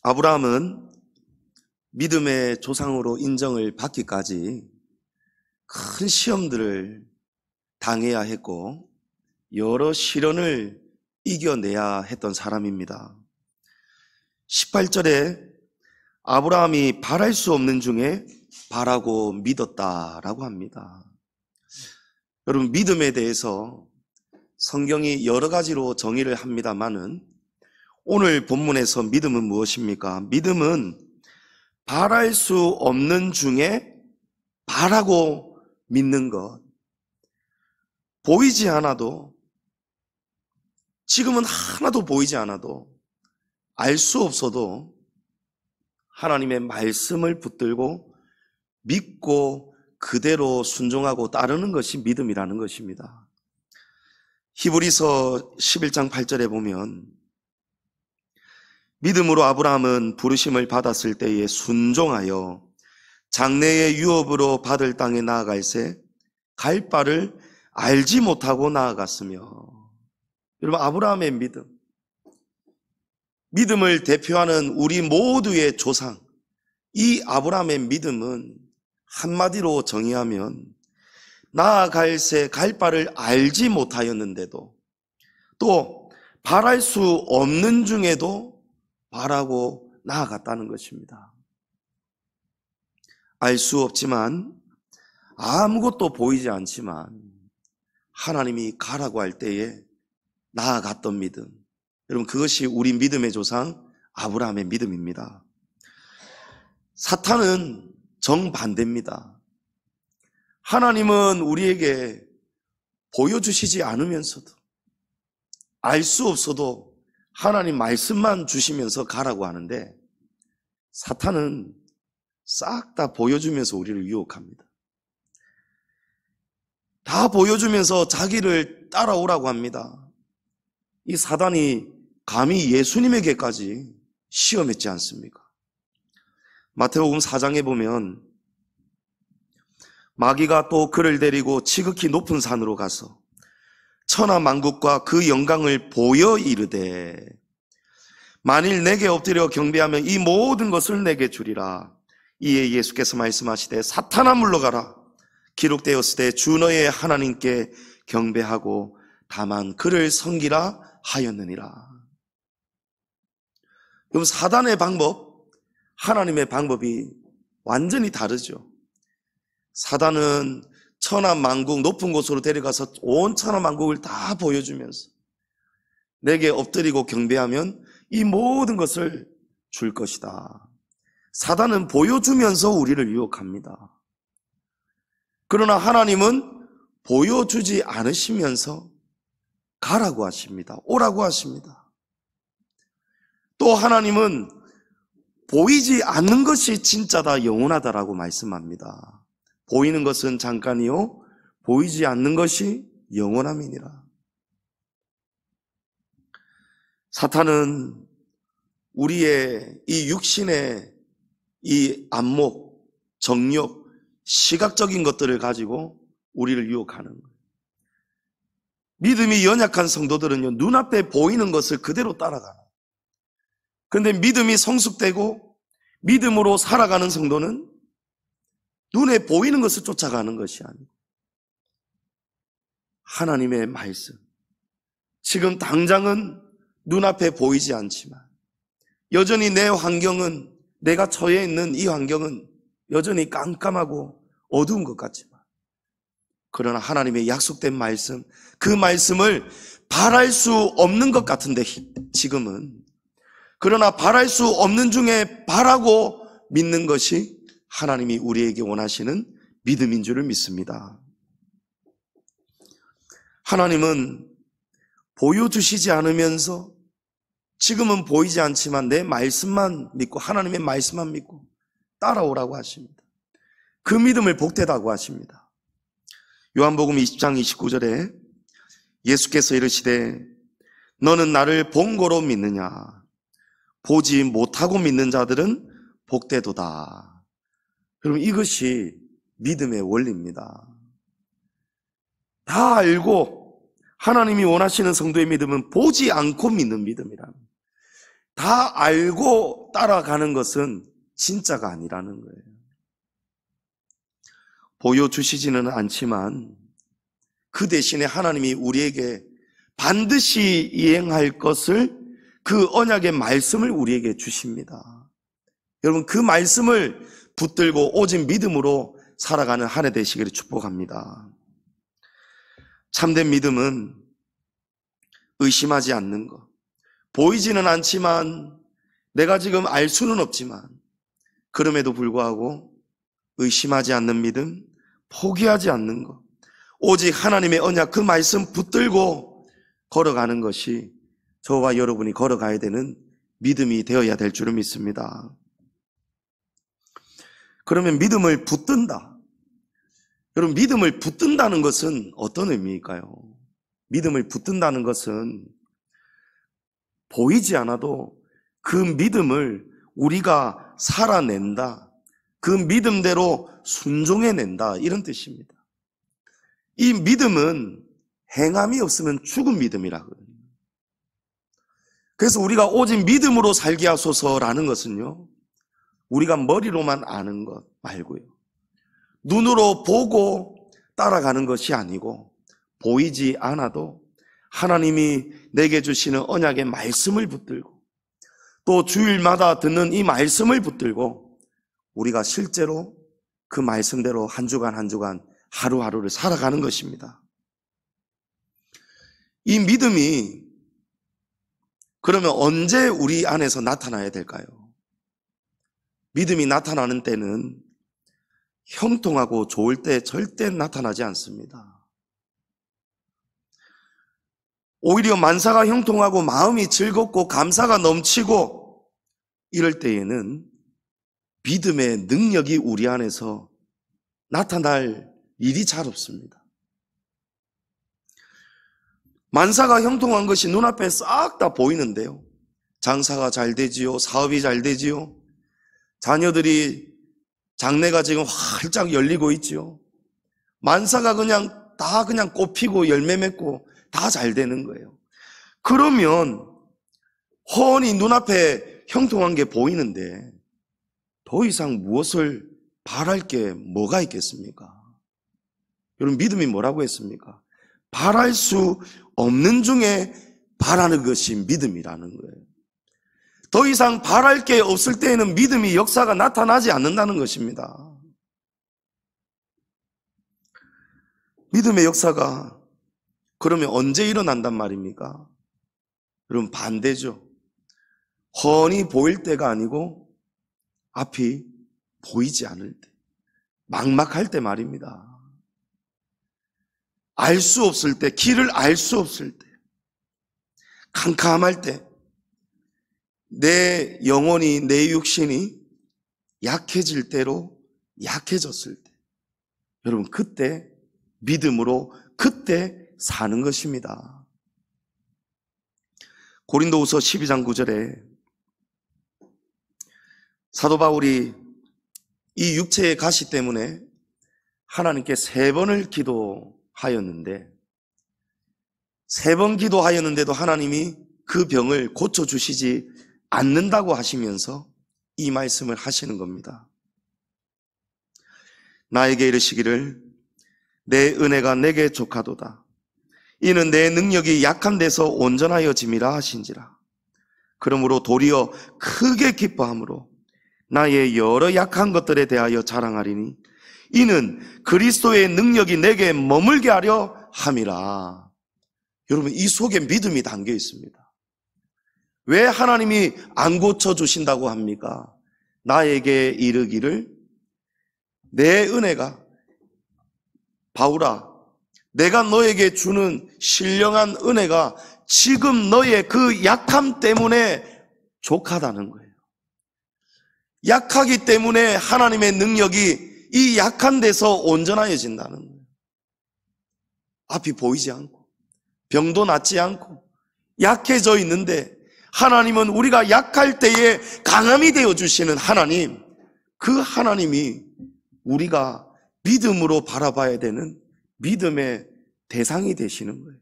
아브라함은 믿음의 조상으로 인정을 받기까지 큰 시험들을 당해야 했고 여러 시련을 이겨내야 했던 사람입니다. 18절에 아브라함이 바랄 수 없는 중에 바라고 믿었다라고 합니다. 여러분, 믿음에 대해서 성경이 여러 가지로 정의를 합니다마는 오늘 본문에서 믿음은 무엇입니까? 믿음은 바랄 수 없는 중에 바라고 믿는 것. 보이지 않아도, 지금은 하나도 보이지 않아도, 알 수 없어도 하나님의 말씀을 붙들고 믿고 그대로 순종하고 따르는 것이 믿음이라는 것입니다. 히브리서 11장 8절에 보면 믿음으로 아브라함은 부르심을 받았을 때에 순종하여 장래의 유업으로 받을 땅에 나아갈새 갈 바를 알지 못하고 나아갔으며. 여러분, 아브라함의 믿음을 대표하는 우리 모두의 조상, 이 아브라함의 믿음은 한마디로 정의하면 나아갈새 갈 바를 알지 못하였는데도 또 바랄 수 없는 중에도 바라고 나아갔다는 것입니다. 알 수 없지만, 아무것도 보이지 않지만 하나님이 가라고 할 때에 나아갔던 믿음, 여러분, 그것이 우리 믿음의 조상 아브라함의 믿음입니다. 사탄은 정반대입니다. 하나님은 우리에게 보여주시지 않으면서도, 알 수 없어도 하나님 말씀만 주시면서 가라고 하는데, 사탄은 싹 다 보여주면서 우리를 유혹합니다. 다 보여주면서 자기를 따라오라고 합니다. 이 사단이 감히 예수님에게까지 시험했지 않습니까? 마태복음 4장에 보면 마귀가 또 그를 데리고 지극히 높은 산으로 가서 천하만국과 그 영광을 보여 이르되 만일 내게 엎드려 경배하면 이 모든 것을 내게 주리라. 이에 예수께서 말씀하시되 사탄아 물러가라. 기록되었으되 주 너의 하나님께 경배하고 다만 그를 섬기라 하였느니라. 그럼 사단의 방법, 하나님의 방법이 완전히 다르죠. 사단은 천하만국 높은 곳으로 데려가서 온 천하만국을 다 보여주면서 내게 엎드리고 경배하면 이 모든 것을 줄 것이다. 사단은 보여주면서 우리를 유혹합니다. 그러나 하나님은 보여주지 않으시면서 가라고 하십니다. 오라고 하십니다. 또 하나님은 보이지 않는 것이 진짜다, 영원하다라고 말씀합니다. 보이는 것은 잠깐이요 보이지 않는 것이 영원함이니라. 사탄은 우리의 이 육신의 이 안목, 정욕, 시각적인 것들을 가지고 우리를 유혹하는 거예요. 믿음이 연약한 성도들은요, 눈앞에 보이는 것을 그대로 따라가는 거예요. 그런데 믿음이 성숙되고 믿음으로 살아가는 성도는 눈에 보이는 것을 쫓아가는 것이 아니고 하나님의 말씀, 지금 당장은 눈앞에 보이지 않지만 여전히 내 환경은, 내가 처해 있는 이 환경은 여전히 깜깜하고 어두운 것 같지만 그러나 하나님의 약속된 말씀, 그 말씀을 바랄 수 없는 것 같은데 지금은, 그러나 바랄 수 없는 중에 바라고 믿는 것이 하나님이 우리에게 원하시는 믿음인 줄을 믿습니다. 하나님은 보여주시지 않으면서 지금은 보이지 않지만 내 말씀만 믿고, 하나님의 말씀만 믿고 따라오라고 하십니다. 그 믿음을 복되다고 하십니다. 요한복음 20장 29절에 예수께서 이르시되 너는 나를 본고로 믿느냐? 보지 못하고 믿는 자들은 복되도다. 여러분, 이것이 믿음의 원리입니다. 다 알고 하나님이 원하시는 성도의 믿음은 보지 않고 믿는 믿음이라. 다 알고 따라가는 것은 진짜가 아니라는 거예요. 보여주시지는 않지만 그 대신에 하나님이 우리에게 반드시 이행할 것을, 그 언약의 말씀을 우리에게 주십니다. 여러분, 그 말씀을 붙들고 오직 믿음으로 살아가는 한 해 되시기를 축복합니다. 참된 믿음은 의심하지 않는 것. 보이지는 않지만, 내가 지금 알 수는 없지만, 그럼에도 불구하고 의심하지 않는 믿음, 포기하지 않는 것, 오직 하나님의 언약, 그 말씀 붙들고 걸어가는 것이 저와 여러분이 걸어가야 되는 믿음이 되어야 될 줄을 믿습니다. 그러면 믿음을 붙든다. 여러분, 믿음을 붙든다는 것은 어떤 의미일까요? 믿음을 붙든다는 것은 보이지 않아도 그 믿음을 우리가 살아낸다, 그 믿음대로 순종해낸다, 이런 뜻입니다. 이 믿음은 행함이 없으면 죽은 믿음이라거든요. 그래서 우리가 오직 믿음으로 살게 하소서라는 것은요, 우리가 머리로만 아는 것 말고요, 눈으로 보고 따라가는 것이 아니고, 보이지 않아도 하나님이 내게 주시는 언약의 말씀을 붙들고, 또 주일마다 듣는 이 말씀을 붙들고 우리가 실제로 그 말씀대로 한 주간 한 주간 하루하루를 살아가는 것입니다. 이 믿음이 그러면 언제 우리 안에서 나타나야 될까요? 믿음이 나타나는 때는 형통하고 좋을 때 절대 나타나지 않습니다. 오히려 만사가 형통하고 마음이 즐겁고 감사가 넘치고 이럴 때에는 믿음의 능력이 우리 안에서 나타날 일이 잘 없습니다. 만사가 형통한 것이 눈앞에 싹 다 보이는데요, 장사가 잘 되지요, 사업이 잘 되지요, 자녀들이 장래가 지금 활짝 열리고 있지요. 만사가 다 꽃피고 열매 맺고 다 잘 되는 거예요. 그러면 훤히 눈앞에 형통한 게 보이는데 더 이상 무엇을 바랄 게 뭐가 있겠습니까? 여러분, 믿음이 뭐라고 했습니까? 바랄 수 없는 중에 바라는 것이 믿음이라는 거예요. 더 이상 바랄 게 없을 때에는 믿음이 역사가 나타나지 않는다는 것입니다. 믿음의 역사가 그러면 언제 일어난단 말입니까? 여러분, 반대죠. 훤히 보일 때가 아니고 앞이 보이지 않을 때, 막막할 때 말입니다. 알 수 없을 때, 길을 알 수 없을 때, 캄캄할 때, 내 영혼이, 내 육신이 약해질 때로 약해졌을 때, 여러분, 그때 믿음으로 그때 사는 것입니다. 고린도후서 12장 9절에 사도 바울이 이 육체의 가시 때문에 하나님께 3번을 기도하였는데, 3번 기도하였는데도 하나님이 그 병을 고쳐주시지 않는다고 하시면서 이 말씀을 하시는 겁니다. 나에게 이르시기를 내 은혜가 내게 족하도다. 이는 내 능력이 약한 데서 온전하여짐이라 하신지라. 그러므로 도리어 크게 기뻐함으로 나의 여러 약한 것들에 대하여 자랑하리니 이는 그리스도의 능력이 내게 머물게 하려 함이라. 여러분, 이 속에 믿음이 담겨 있습니다. 왜 하나님이 안 고쳐주신다고 합니까? 나에게 이르기를 내 은혜가, 바울아, 내가 너에게 주는 신령한 은혜가 지금 너의 그 약함 때문에 족하다는 거예요. 약하기 때문에 하나님의 능력이 이 약한 데서 온전하여진다는 거예요. 앞이 보이지 않고 병도 낫지 않고 약해져 있는데 하나님은 우리가 약할 때에 강함이 되어주시는 하나님, 그 하나님이 우리가 믿음으로 바라봐야 되는 믿음의 대상이 되시는 거예요.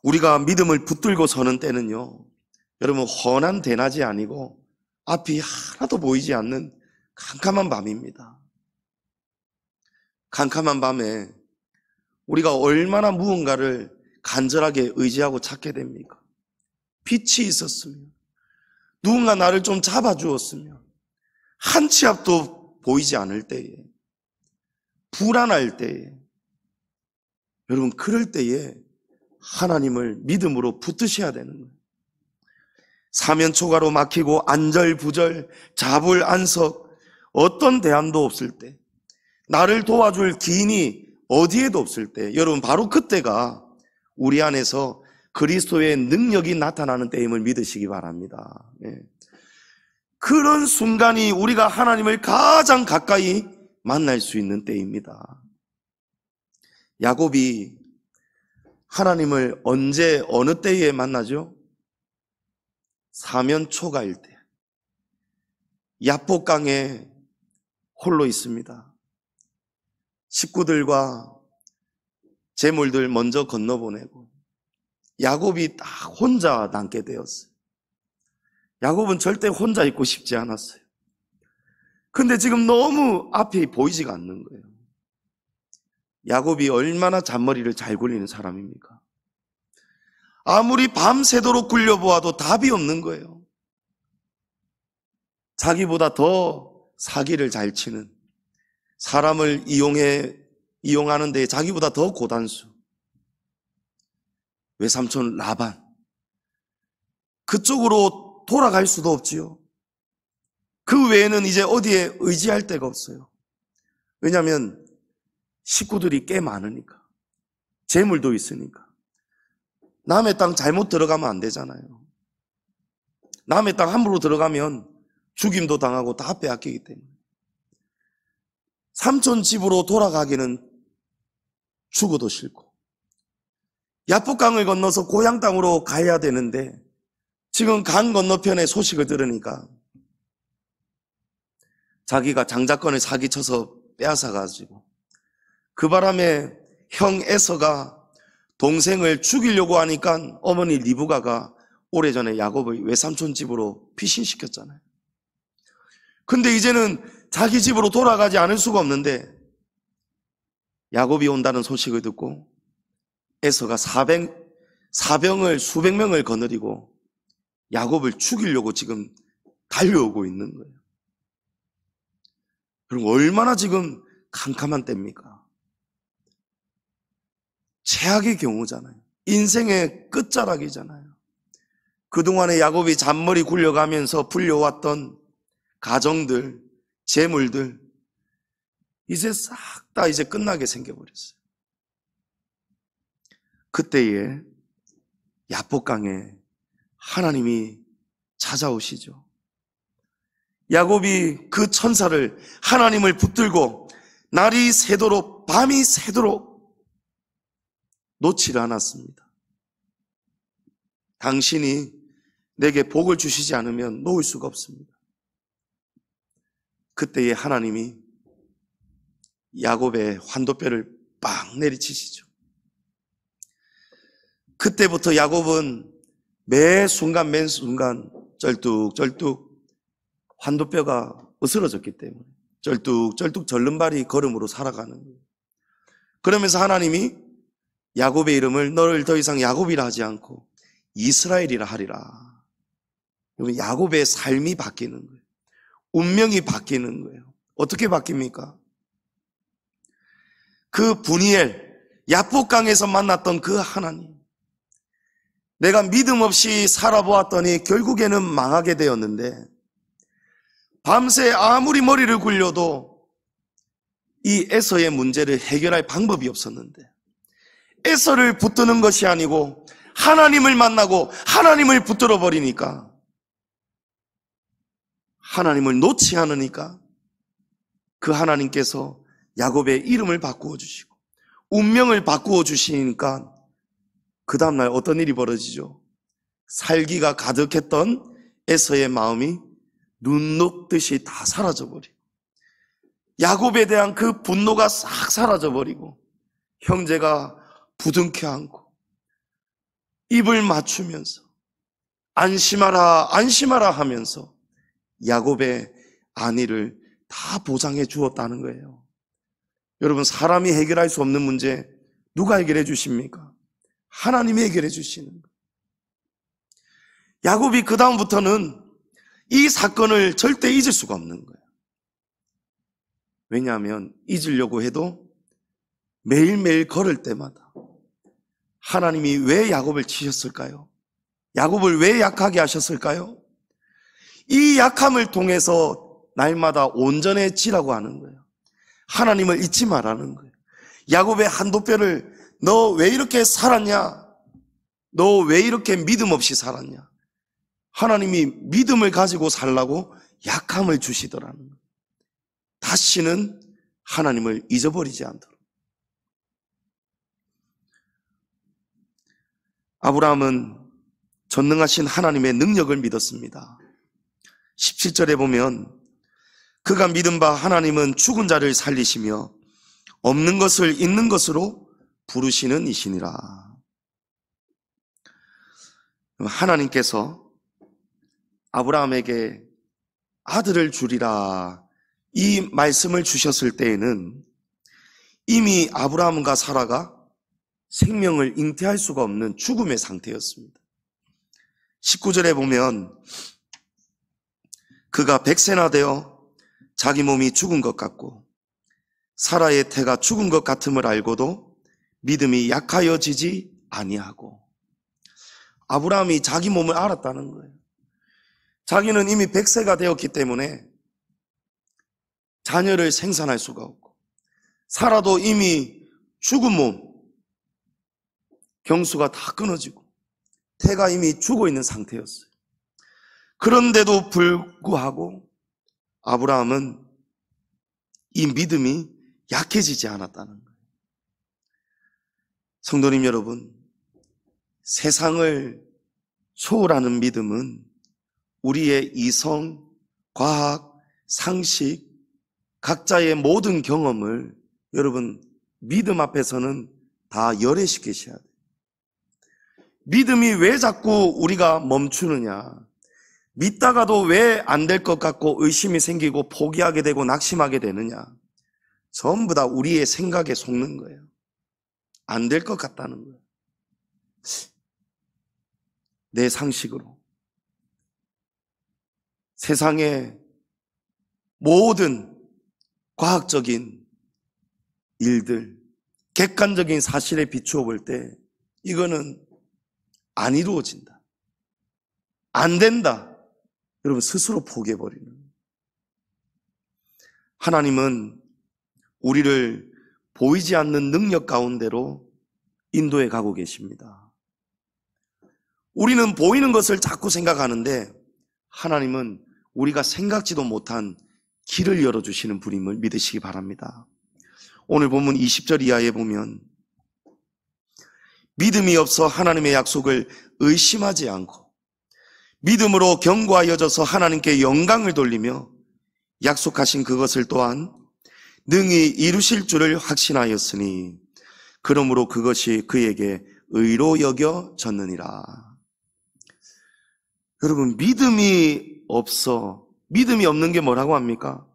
우리가 믿음을 붙들고 서는 때는요, 여러분, 훤한 대낮이 아니고 앞이 하나도 보이지 않는 캄캄한 밤입니다. 캄캄한 밤에 우리가 얼마나 무언가를 간절하게 의지하고 찾게 됩니까? 빛이 있었으면, 누군가 나를 좀 잡아주었으면, 한 치 앞도 보이지 않을 때에, 불안할 때에, 여러분, 그럴 때에 하나님을 믿음으로 붙드셔야 되는 거예요. 사면초가로 막히고 안절부절, 자불안석, 어떤 대안도 없을 때, 나를 도와줄 기인이 어디에도 없을 때, 여러분, 바로 그때가 우리 안에서 그리스도의 능력이 나타나는 때임을 믿으시기 바랍니다. 그런 순간이 우리가 하나님을 가장 가까이 만날 수 있는 때입니다. 야곱이 하나님을 언제, 어느 때에 만나죠? 사면초가일 때. 야복강에 홀로 있습니다. 식구들과 재물들 먼저 건너보내고 야곱이 딱 혼자 남게 되었어요. 야곱은 절대 혼자 있고 싶지 않았어요. 근데 지금 너무 앞이 보이지가 않는 거예요. 야곱이 얼마나 잔머리를 잘 굴리는 사람입니까? 아무리 밤새도록 굴려보아도 답이 없는 거예요. 자기보다 더 사기를 잘 치는, 사람을 이용하는 데 자기보다 더 고단수, 외삼촌 라반, 그쪽으로 돌아갈 수도 없지요. 그 외에는 이제 어디에 의지할 데가 없어요. 왜냐하면 식구들이 꽤 많으니까, 재물도 있으니까. 남의 땅 잘못 들어가면 안 되잖아요. 남의 땅 함부로 들어가면 죽임도 당하고 다 빼앗기기 때문에. 삼촌 집으로 돌아가기는 죽어도 싫고, 야복강을 건너서 고향 땅으로 가야 되는데 지금 강 건너편에 소식을 들으니까 자기가 장자권을 사기쳐서 빼앗아가지고, 그 바람에 형 에서가 동생을 죽이려고 하니까 어머니 리브가가 오래전에 야곱을 외삼촌 집으로 피신시켰잖아요. 근데 이제는 자기 집으로 돌아가지 않을 수가 없는데, 야곱이 온다는 소식을 듣고 에서가 사병을 수백 명을 거느리고 야곱을 죽이려고 지금 달려오고 있는 거예요. 그럼 얼마나 지금 캄캄한 때입니까? 최악의 경우잖아요. 인생의 끝자락이잖아요. 그동안에 야곱이 잔머리 굴려가면서 불려왔던 가정들, 재물들, 이제 싹 다 이제 끝나게 생겨버렸어요. 그때에 야복강에 하나님이 찾아오시죠. 야곱이 그 천사를, 하나님을 붙들고 날이 새도록 밤이 새도록 놓지를 않았습니다. 당신이 내게 복을 주시지 않으면 놓을 수가 없습니다. 그때에 하나님이 야곱의 환도뼈를 빵 내리치시죠. 그때부터 야곱은 매 순간 쩔뚝쩔뚝 환도뼈가 으스러졌기 때문에 쩔뚝쩔뚝 절름발이 걸음으로 살아가는 거예요. 그러면서 하나님이 야곱의 이름을 너를 더 이상 야곱이라 하지 않고 이스라엘이라 하리라. 야곱의 삶이 바뀌는 거예요. 운명이 바뀌는 거예요. 어떻게 바뀝니까? 그 브니엘, 야복강에서 만났던 그 하나님, 내가 믿음 없이 살아보았더니 결국에는 망하게 되었는데, 밤새 아무리 머리를 굴려도 이 에서의 문제를 해결할 방법이 없었는데, 에서를 붙드는 것이 아니고 하나님을 만나고 하나님을 붙들어 버리니까, 하나님을 놓지 않으니까 그 하나님께서 야곱의 이름을 바꾸어 주시고 운명을 바꾸어 주시니까 그 다음날 어떤 일이 벌어지죠? 살기가 가득했던 에서의 마음이 눈 녹듯이 다 사라져버리고, 야곱에 대한 그 분노가 싹 사라져버리고, 형제가 부둥켜 안고 입을 맞추면서 안심하라 안심하라 하면서 야곱의 안위를 다 보장해 주었다는 거예요. 여러분, 사람이 해결할 수 없는 문제 누가 해결해 주십니까? 하나님이 해결해 주시는 거예요. 야곱이 그 다음부터는 이 사건을 절대 잊을 수가 없는 거예요. 왜냐하면 잊으려고 해도 매일매일 걸을 때마다 하나님이 왜 야곱을 치셨을까요? 야곱을 왜 약하게 하셨을까요? 이 약함을 통해서 날마다 온전해지라고 하는 거예요. 하나님을 잊지 말라는 거예요. 야곱의 한도뼈를 너 왜 이렇게 살았냐? 너 왜 이렇게 믿음 없이 살았냐? 하나님이 믿음을 가지고 살라고 약함을 주시더라는 거예요. 다시는 하나님을 잊어버리지 않도록. 아브라함은 전능하신 하나님의 능력을 믿었습니다. 17절에 보면 그가 믿은 바 하나님은 죽은 자를 살리시며 없는 것을 있는 것으로 부르시는 이시니라. 하나님께서 아브라함에게 아들을 주리라 이 말씀을 주셨을 때에는 이미 아브라함과 사라가 생명을 잉태할 수가 없는 죽음의 상태였습니다. 19절에 보면 그가 100세나 되어 자기 몸이 죽은 것 같고 사라의 태가 죽은 것 같음을 알고도 믿음이 약하여지지 아니하고. 아브라함이 자기 몸을 알았다는 거예요. 자기는 이미 100세가 되었기 때문에 자녀를 생산할 수가 없고 사라도 이미 죽은 몸, 경수가 다 끊어지고 태가 이미 죽어 있는 상태였어요. 그런데도 불구하고 아브라함은 이 믿음이 약해지지 않았다는 거예요. 성도님 여러분, 세상을 초월하는 믿음은 우리의 이성, 과학, 상식, 각자의 모든 경험을 여러분 믿음 앞에서는 다 열애시키셔야 돼요. 믿음이 왜 자꾸 우리가 멈추느냐, 믿다가도 왜 안 될 것 같고 의심이 생기고 포기하게 되고 낙심하게 되느냐, 전부 다 우리의 생각에 속는 거예요. 안 될 것 같다는 거예요. 내 상식으로 세상의 모든 과학적인 일들, 객관적인 사실에 비추어 볼 때 이거는 안 이루어진다, 안 된다, 여러분 스스로 포기해버리는 거예요. 하나님은 우리를 보이지 않는 능력 가운데로 인도해 가고 계십니다. 우리는 보이는 것을 자꾸 생각하는데 하나님은 우리가 생각지도 못한 길을 열어주시는 분임을 믿으시기 바랍니다. 오늘 본문 20절 이하에 보면 믿음이 없어 하나님의 약속을 의심하지 않고 믿음으로 견고하여져서 하나님께 영광을 돌리며 약속하신 그것을 또한 능히 이루실 줄을 확신하였으니 그러므로 그것이 그에게 의로 여겨졌느니라. 여러분, 믿음이 없는 게 뭐라고 합니까?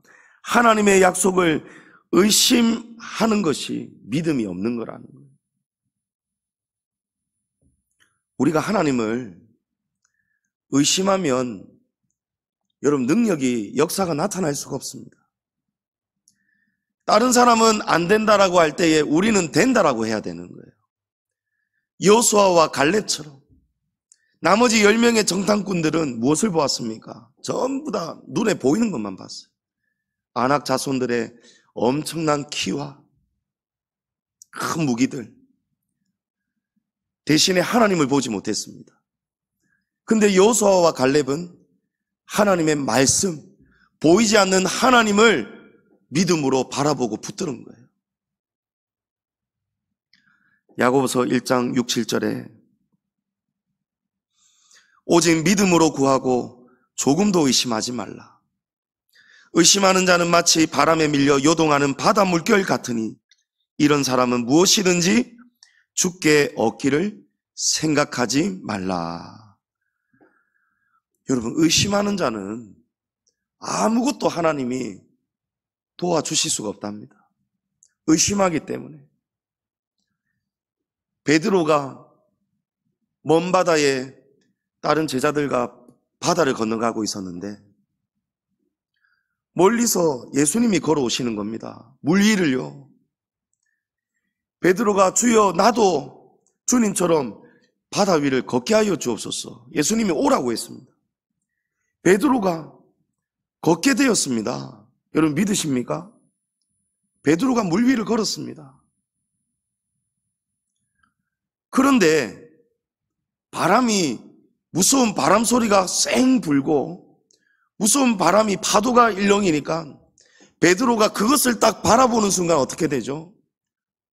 하나님의 약속을 의심하는 것이 믿음이 없는 거라는 거예요. 우리가 하나님을 의심하면 여러분 능력이, 역사가 나타날 수가 없습니다. 다른 사람은 안 된다라고 할 때에 우리는 된다라고 해야 되는 거예요. 여호수아와 갈렙처럼 나머지 10명의 정탐꾼들은 무엇을 보았습니까? 전부 다 눈에 보이는 것만 봤어요. 아낙 자손들의 엄청난 키와 큰 무기들, 대신에 하나님을 보지 못했습니다. 근데 여호수아와 갈렙은 하나님의 말씀, 보이지 않는 하나님을 믿음으로 바라보고 붙드는 거예요. 야고보서 1장 6, 7절에 오직 믿음으로 구하고 조금도 의심하지 말라. 의심하는 자는 마치 바람에 밀려 요동하는 바다 물결 같으니 이런 사람은 무엇이든지 주께 얻기를 생각하지 말라. 여러분, 의심하는 자는 아무것도 하나님이 도와주실 수가 없답니다. 의심하기 때문에. 베드로가 먼 바다에 다른 제자들과 바다를 건너가고 있었는데 멀리서 예수님이 걸어오시는 겁니다. 물 위를요. 베드로가 주여 나도 주님처럼 바다 위를 걷게 하여 주옵소서. 예수님이 오라고 했습니다. 베드로가 걷게 되었습니다. 여러분 믿으십니까? 베드로가 물 위를 걸었습니다. 그런데 바람이 무서운 바람 소리가 쌩 불고 무서운 바람이 파도가 일렁이니까 베드로가 그것을 딱 바라보는 순간 어떻게 되죠?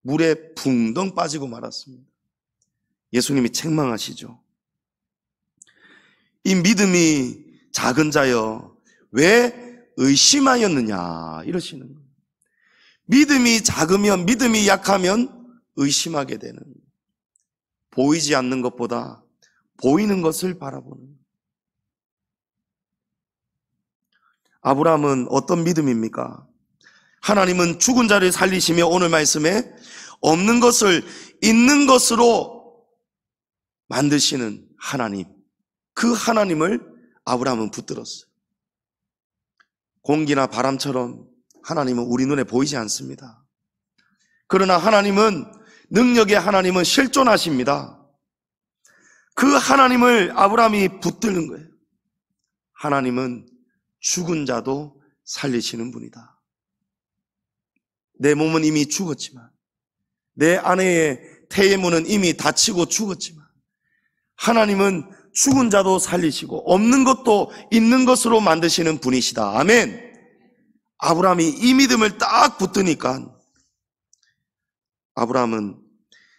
물에 붕덩 빠지고 말았습니다. 예수님이 책망하시죠. 이 믿음이 작은 자여 왜 의심하였느냐 이러시는 거예요. 믿음이 작으면, 믿음이 약하면 의심하게 되는 거예요. 보이지 않는 것보다 보이는 것을 바라보는 거예요. 아브라함은 어떤 믿음입니까? 하나님은 죽은 자를 살리시며 오늘 말씀에 없는 것을 있는 것으로 만드시는 하나님, 그 하나님을 아브라함은 붙들었어요. 공기나 바람처럼 하나님은 우리 눈에 보이지 않습니다. 그러나 하나님은, 능력의 하나님은 실존하십니다. 그 하나님을 아브라함이 붙드는 거예요. 하나님은 죽은 자도 살리시는 분이다. 내 몸은 이미 죽었지만, 내 아내의 태의 문은 이미 닫히고 죽었지만, 하나님은 죽은 자도 살리시고 없는 것도 있는 것으로 만드시는 분이시다. 아멘. 아브라함이 이 믿음을 딱 붙드니까 아브라함은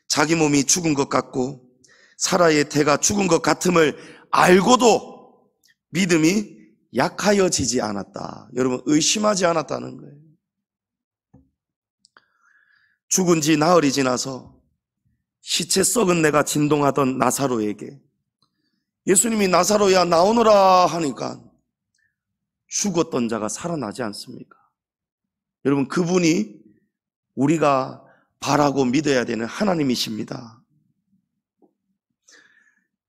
자기 몸이 죽은 것 같고 사라의 태가 죽은 것 같음을 알고도 믿음이 약하여지지 않았다. 여러분, 의심하지 않았다는 거예요. 죽은 지 나흘이 지나서 시체 썩은 내가 진동하던 나사로에게 예수님이 나사로야 나오너라 하니까 죽었던 자가 살아나지 않습니까? 여러분, 그분이 우리가 바라고 믿어야 되는 하나님이십니다.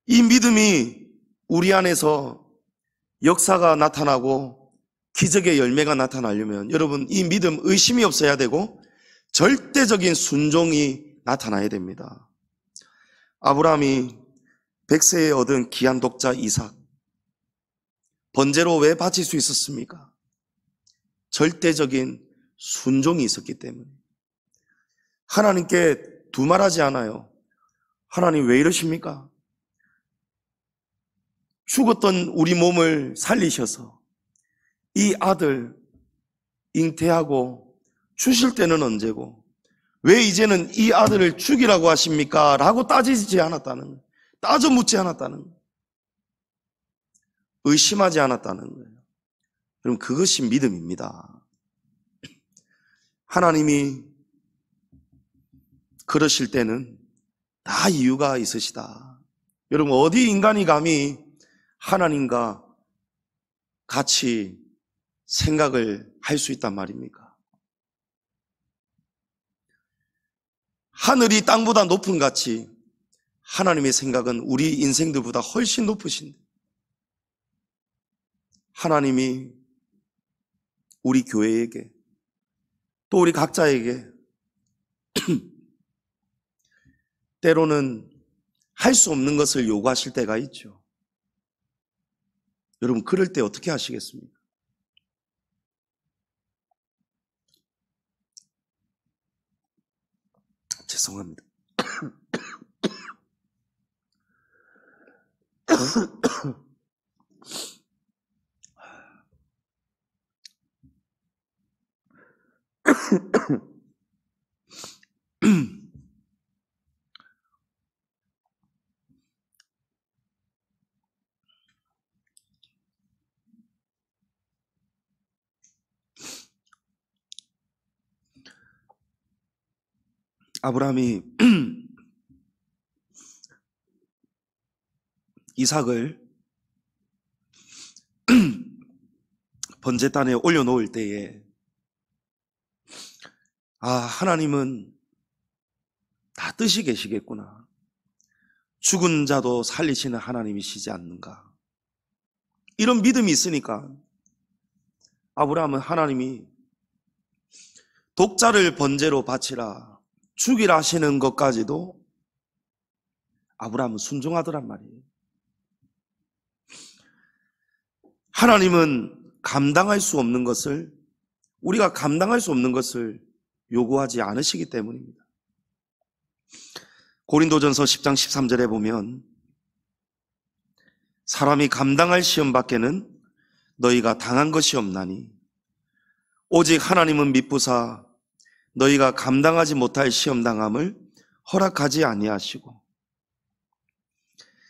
이 믿음이 우리 안에서 역사가 나타나고 기적의 열매가 나타나려면 여러분, 이 믿음 의심이 없어야 되고 절대적인 순종이 나타나야 됩니다. 아브라함이 100세에 얻은 귀한 독자 이삭, 번제로 왜 바칠 수 있었습니까? 절대적인 순종이 있었기 때문에. 하나님께 두말하지 않아요. 하나님 왜 이러십니까? 죽었던 우리 몸을 살리셔서 이 아들 잉태하고 주실 때는 언제고 왜 이제는 이 아들을 죽이라고 하십니까? 라고 따지지 않았다는 거예요. 따져 묻지 않았다는 거예요. 의심하지 않았다는 거예요. 여러분, 그것이 믿음입니다. 하나님이 그러실 때는 다 이유가 있으시다. 여러분, 어디 인간이 감히 하나님과 같이 생각을 할 수 있단 말입니까? 하늘이 땅보다 높은 같이 하나님의 생각은 우리 인생들보다 훨씬 높으신데 하나님이 우리 교회에게 또 우리 각자에게 때로는 할 수 없는 것을 요구하실 때가 있죠. 여러분, 그럴 때 어떻게 하시겠습니까? 죄송합니다. 아브라함이 이삭을 번제단에 올려놓을 때에 하나님은 다 뜻이 계시겠구나. 죽은 자도 살리시는 하나님이시지 않는가. 이런 믿음이 있으니까 아브라함은 하나님이 독자를 번제로 바치라, 죽이라 하시는 것까지도 아브라함은 순종하더란 말이에요. 하나님은 감당할 수 없는 것을, 우리가 감당할 수 없는 것을 요구하지 않으시기 때문입니다. 고린도전서 10장 13절에 보면 사람이 감당할 시험 밖에는 너희가 당한 것이 없나니 오직 하나님은 미쁘사 너희가 감당하지 못할 시험 당함을 허락하지 아니하시고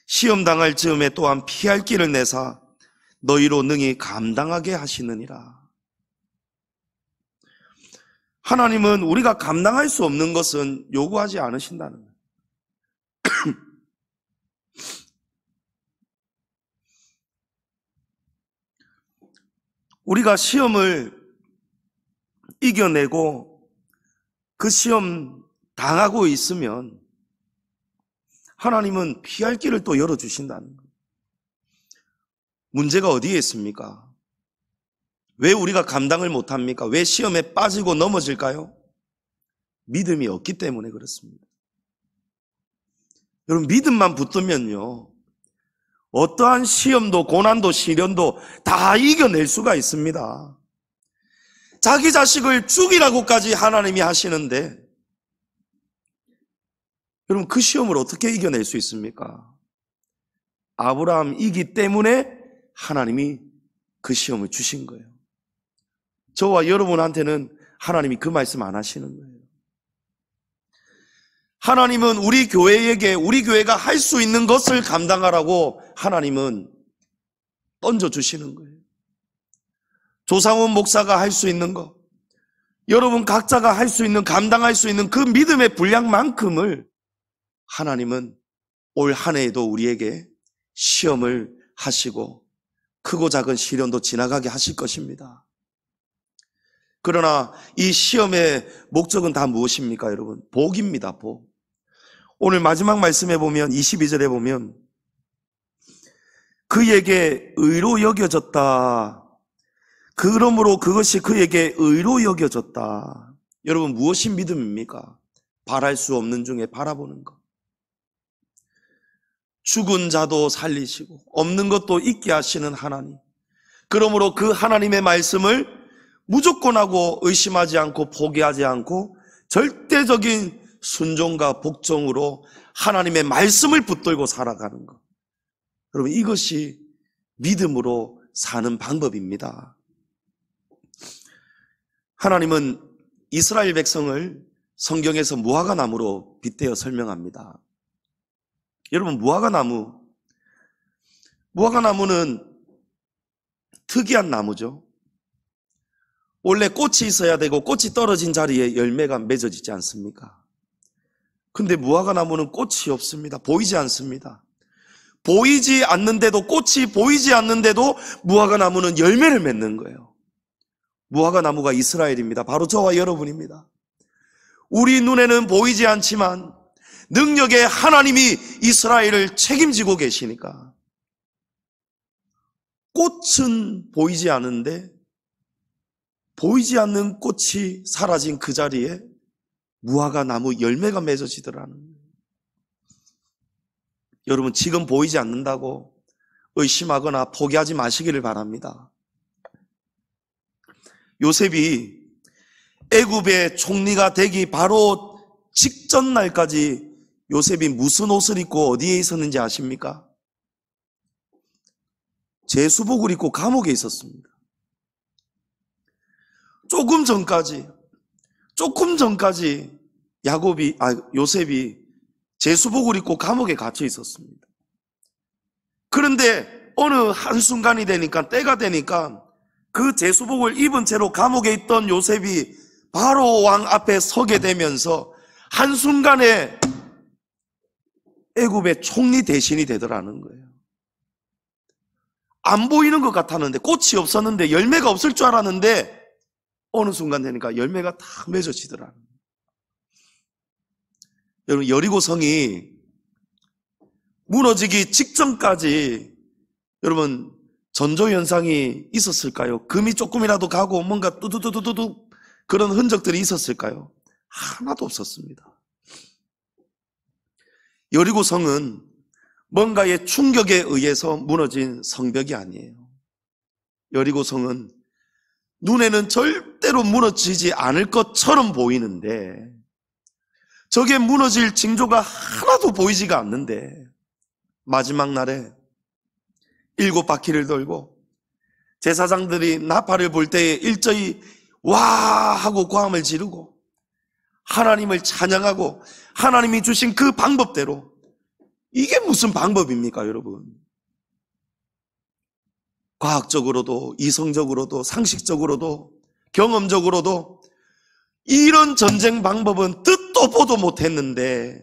시험 당할 즈음에 또한 피할 길을 내사 너희로 능히 감당하게 하시느니라. 하나님은 우리가 감당할 수 없는 것은 요구하지 않으신다는 거예요. 우리가 시험을 이겨내고 그 시험 당하고 있으면 하나님은 피할 길을 또 열어주신다는 거예요. 문제가 어디에 있습니까? 왜 우리가 감당을 못합니까? 왜 시험에 빠지고 넘어질까요? 믿음이 없기 때문에 그렇습니다. 여러분, 믿음만 붙들면요, 어떠한 시험도 고난도 시련도 다 이겨낼 수가 있습니다. 자기 자식을 죽이라고까지 하나님이 하시는데 여러분, 그 시험을 어떻게 이겨낼 수 있습니까? 아브라함이기 때문에 하나님이 그 시험을 주신 거예요. 저와 여러분한테는 하나님이 그 말씀 안 하시는 거예요. 하나님은 우리 교회에게, 우리 교회가 할 수 있는 것을 감당하라고 하나님은 던져주시는 거예요. 조상훈 목사가 할 수 있는 것, 여러분 각자가 할 수 있는, 감당할 수 있는 그 믿음의 분량만큼을 하나님은 올 한 해에도 우리에게 시험을 하시고 크고 작은 시련도 지나가게 하실 것입니다. 그러나 이 시험의 목적은 다 무엇입니까, 여러분? 복입니다, 복. 오늘 마지막 말씀에 보면 22절에 보면 그에게 의로 여겨졌다. 그러므로 그것이 그에게 의로 여겨졌다. 여러분, 무엇이 믿음입니까? 바랄 수 없는 중에 바라보는 것. 죽은 자도 살리시고 없는 것도 있게 하시는 하나님. 그러므로 그 하나님의 말씀을 무조건하고 의심하지 않고 포기하지 않고 절대적인 순종과 복종으로 하나님의 말씀을 붙들고 살아가는 것. 여러분, 이것이 믿음으로 사는 방법입니다. 하나님은 이스라엘 백성을 성경에서 무화과나무로 빗대어 설명합니다. 여러분, 무화과나무는 특이한 나무죠. 원래 꽃이 있어야 되고 꽃이 떨어진 자리에 열매가 맺어지지 않습니까? 근데 무화과나무는 꽃이 없습니다. 보이지 않습니다. 보이지 않는데도, 꽃이 보이지 않는데도 무화과나무는 열매를 맺는 거예요. 무화과나무가 이스라엘입니다. 바로 저와 여러분입니다. 우리 눈에는 보이지 않지만 능력의 하나님이 이스라엘을 책임지고 계시니까 꽃은 보이지 않는데 보이지 않는 꽃이 사라진 그 자리에 무화과나무 열매가 맺어지더라는 거예요. 여러분, 지금 보이지 않는다고 의심하거나 포기하지 마시기를 바랍니다. 요셉이 애굽의 총리가 되기 바로 직전 날까지 요셉이 무슨 옷을 입고 어디에 있었는지 아십니까? 제수복을 입고 감옥에 있었습니다. 조금 전까지 요셉이 제수복을 입고 감옥에 갇혀 있었습니다. 그런데 어느 한순간이 되니까, 때가 되니까 그 제수복을 입은 채로 감옥에 있던 요셉이 바로 왕 앞에 서게 되면서 한순간에 애굽의 총리 대신이 되더라는 거예요. 안 보이는 것 같았는데, 꽃이 없었는데, 열매가 없을 줄 알았는데 어느 순간 되니까 열매가 다 맺어지더라는 거예요. 여러분, 여리고성이 무너지기 직전까지 여러분 전조현상이 있었을까요? 금이 조금이라도 가고 뭔가 뚜두두두두 그런 흔적들이 있었을까요? 하나도 없었습니다. 여리고성은 뭔가의 충격에 의해서 무너진 성벽이 아니에요. 여리고성은 눈에는 절대로 무너지지 않을 것처럼 보이는데, 저게 무너질 징조가 하나도 보이지가 않는데, 마지막 날에 7바퀴를 돌고 제사장들이 나팔을 불 때에 일제히 와 하고 고함을 지르고 하나님을 찬양하고 하나님이 주신 그 방법대로, 이게 무슨 방법입니까, 여러분? 과학적으로도 이성적으로도 상식적으로도 경험적으로도 이런 전쟁 방법은 듣도 보도 못했는데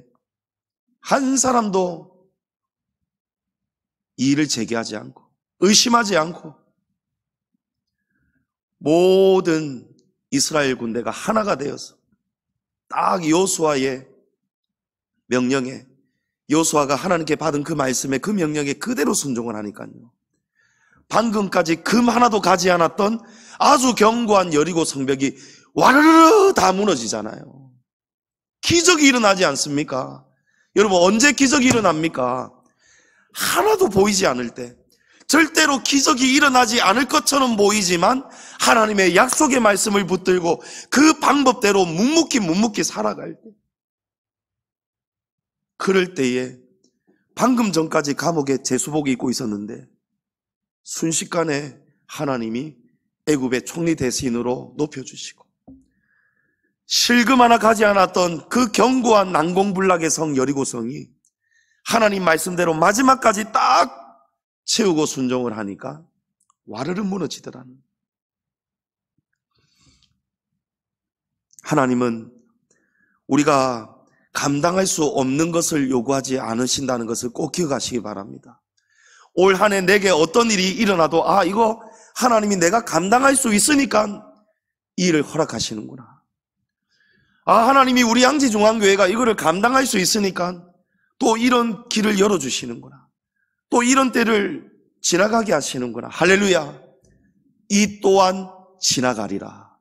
한 사람도 이의를 제기하지 않고 의심하지 않고 모든 이스라엘 군대가 하나가 되어서 딱 여호수아의 명령에, 여호수아가 하나님께 받은 그 말씀에, 그 명령에 그대로 순종을 하니까요, 방금까지 금 하나도 가지 않았던 아주 견고한 여리고 성벽이 와르르 다 무너지잖아요. 기적이 일어나지 않습니까? 여러분, 언제 기적이 일어납니까? 하나도 보이지 않을 때, 절대로 기적이 일어나지 않을 것처럼 보이지만 하나님의 약속의 말씀을 붙들고 그 방법대로 묵묵히 살아갈 때, 그럴 때에 방금 전까지 감옥에 제수복이 입고 있었는데 순식간에 하나님이 애굽의 총리 대신으로 높여주시고, 실금 하나 가지 않았던 그 견고한 난공불락의 성 여리고성이 하나님 말씀대로 마지막까지 딱 채우고 순종을 하니까 와르르 무너지더라는. 하나님은 우리가 감당할 수 없는 것을 요구하지 않으신다는 것을 꼭 기억하시기 바랍니다. 올 한 해 내게 어떤 일이 일어나도 이거 하나님이 내가 감당할 수 있으니까 이 일을 허락하시는구나. 하나님이 우리 양지중앙교회가 이거를 감당할 수 있으니까 또 이런 길을 열어주시는구나. 또 이런 때를 지나가게 하시는구나. 할렐루야. 이 또한 지나가리라.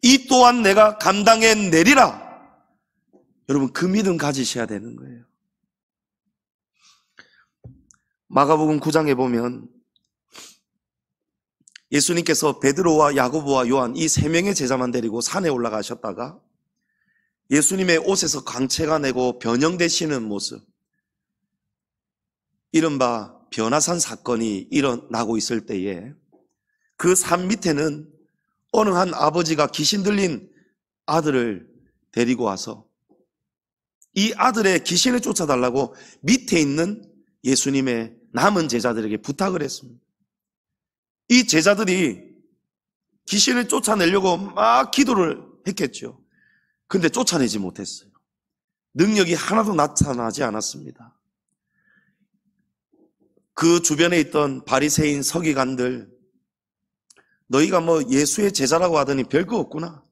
이 또한 내가 감당해내리라. 여러분, 그 믿음 가지셔야 되는 거예요. 마가복음 9장에 보면 예수님께서 베드로와 야고보와 요한 이 3명의 제자만 데리고 산에 올라가셨다가 예수님의 옷에서 광채가 내고 변형되시는 모습, 이른바 변화산 사건이 일어나고 있을 때에 그 산 밑에는 어느 한 아버지가 귀신 들린 아들을 데리고 와서 이 아들의 귀신을 쫓아달라고 밑에 있는 예수님의 남은 제자들에게 부탁을 했습니다. 이 제자들이 귀신을 쫓아내려고 막 기도를 했겠죠. 근데 쫓아내지 못했어요. 능력이 하나도 나타나지 않았습니다. 그 주변에 있던 바리새인 서기관들, 너희가 예수의 제자라고 하더니 별거 없구나.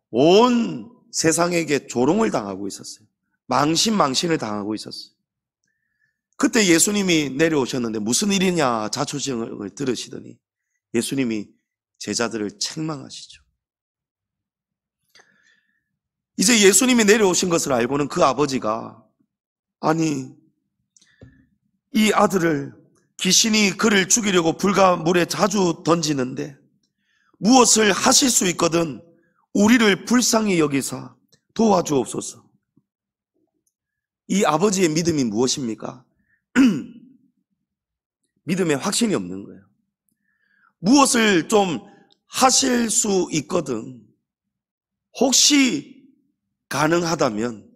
온 세상에게 조롱을 당하고 있었어요. 망신을 당하고 있었어요. 그때 예수님이 내려오셨는데 무슨 일이냐 자초지종을 들으시더니 예수님이 제자들을 책망하시죠. 이제 예수님이 내려오신 것을 알고는 그 아버지가, 아니, 이 아들을 귀신이 그를 죽이려고 불과 물에 자주 던지는데 무엇을 하실 수 있거든 우리를 불쌍히 여기사 도와주옵소서. 이 아버지의 믿음이 무엇입니까? 믿음에 확신이 없는 거예요. 무엇을 좀 하실 수 있거든 혹시 가능하다면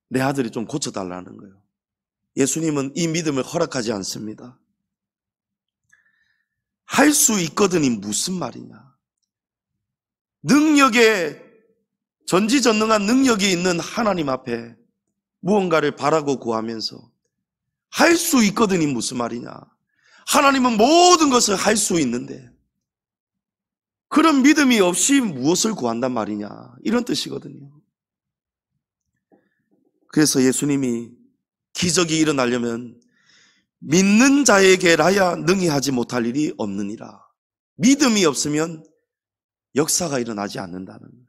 내 아들이 좀 고쳐달라는 거예요. 예수님은 이 믿음을 허락하지 않습니다. 할 수 있거든이 무슨 말이냐? 전지전능한 능력이 있는 하나님 앞에 무언가를 바라고 구하면서 할 수 있거든이 무슨 말이냐? 하나님은 모든 것을 할 수 있는데 그런 믿음이 없이 무엇을 구한단 말이냐, 이런 뜻이거든요. 그래서 예수님이 기적이 일어나려면 믿는 자에게라야 능히 하지 못할 일이 없느니라. 믿음이 없으면 역사가 일어나지 않는다는 거예요.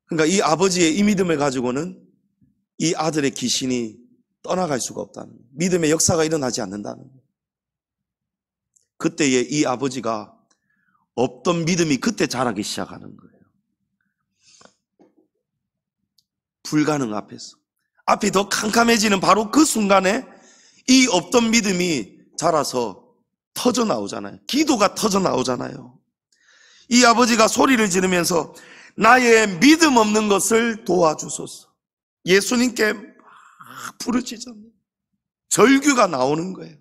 그러니까 이 아버지의 이 믿음을 가지고는 이 아들의 귀신이 떠나갈 수가 없다는 거예요. 믿음의 역사가 일어나지 않는다는 거예요. 그때에 이 아버지가 없던 믿음이 그때 자라기 시작하는 거예요. 불가능 앞에서. 앞이 더 캄캄해지는 바로 그 순간에 이 없던 믿음이 자라서 터져 나오잖아요. 기도가 터져 나오잖아요. 이 아버지가 소리를 지르면서 나의 믿음 없는 것을 도와주소서. 예수님께 막 부르짖었네요. 절규가 나오는 거예요.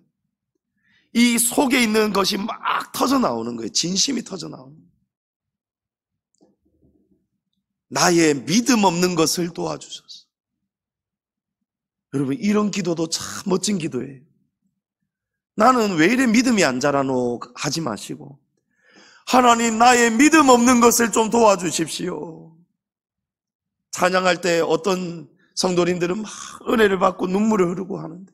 이 속에 있는 것이 막 터져 나오는 거예요. 진심이 터져 나오는 거예요. 나의 믿음 없는 것을 도와주소서. 여러분, 이런 기도도 참 멋진 기도예요. 나는 왜 이래 믿음이 안 자라노 하지 마시고, 하나님, 나의 믿음 없는 것을 좀 도와주십시오. 찬양할 때 어떤 성도님들은 막 은혜를 받고 눈물을 흐르고 하는데,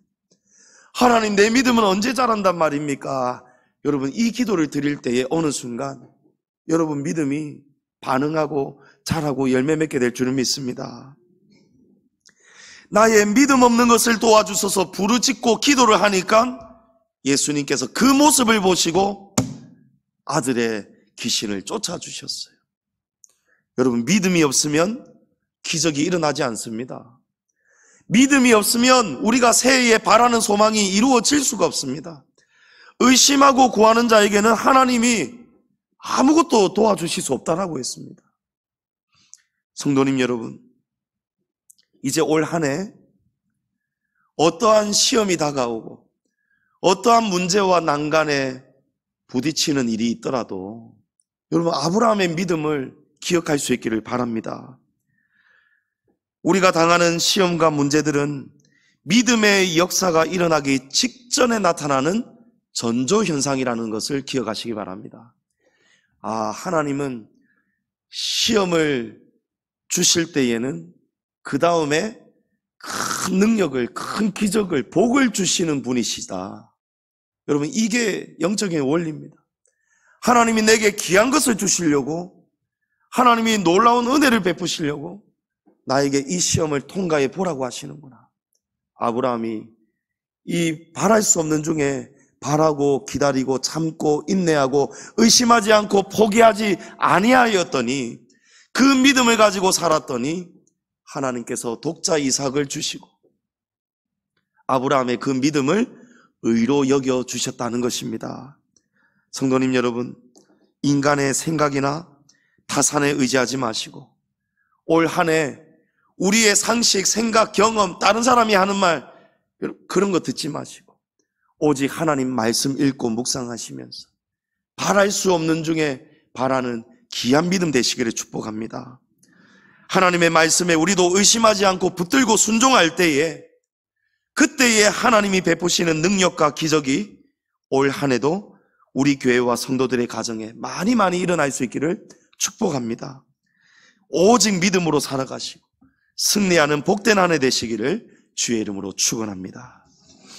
하나님, 내 믿음은 언제 자란단 말입니까? 여러분, 이 기도를 드릴 때에 어느 순간 여러분 믿음이 반응하고 자라고 열매 맺게 될 줄을 믿습니다. 나의 믿음 없는 것을 도와주셔서 부르짖고 기도를 하니까 예수님께서 그 모습을 보시고 아들의 귀신을 쫓아주셨어요. 여러분, 믿음이 없으면 기적이 일어나지 않습니다. 믿음이 없으면 우리가 새해에 바라는 소망이 이루어질 수가 없습니다. 의심하고 구하는 자에게는 하나님이 아무것도 도와주실 수 없다라고 했습니다. 성도님 여러분, 이제 올 한 해 어떠한 시험이 다가오고 어떠한 문제와 난간에 부딪히는 일이 있더라도 여러분, 아브라함의 믿음을 기억할 수 있기를 바랍니다. 우리가 당하는 시험과 문제들은 믿음의 역사가 일어나기 직전에 나타나는 전조현상이라는 것을 기억하시기 바랍니다. 하나님은 시험을 주실 때에는 그 다음에 큰 능력을, 큰 기적을, 복을 주시는 분이시다. 여러분, 이게 영적인 원리입니다. 하나님이 내게 귀한 것을 주시려고, 하나님이 놀라운 은혜를 베푸시려고 나에게 이 시험을 통과해 보라고 하시는구나. 아브라함이 이 바랄 수 없는 중에 바라고 기다리고 참고 인내하고 의심하지 않고 포기하지 아니하였더니, 그 믿음을 가지고 살았더니 하나님께서 독자 이삭을 주시고 아브라함의 그 믿음을 의로 여겨주셨다는 것입니다. 성도님 여러분, 인간의 생각이나 타산에 의지하지 마시고 올 한 해 우리의 상식, 생각, 경험, 다른 사람이 하는 말 그런 거 듣지 마시고 오직 하나님 말씀 읽고 묵상하시면서 바랄 수 없는 중에 바라는 귀한 믿음 되시기를 축복합니다. 하나님의 말씀에 우리도 의심하지 않고 붙들고 순종할 때에 그때에 하나님이 베푸시는 능력과 기적이 올 한 해도 우리 교회와 성도들의 가정에 많이 일어날 수 있기를 축복합니다. 오직 믿음으로 살아가시고 승리하는 복된 한 해 되시기를 주의 이름으로 축원합니다.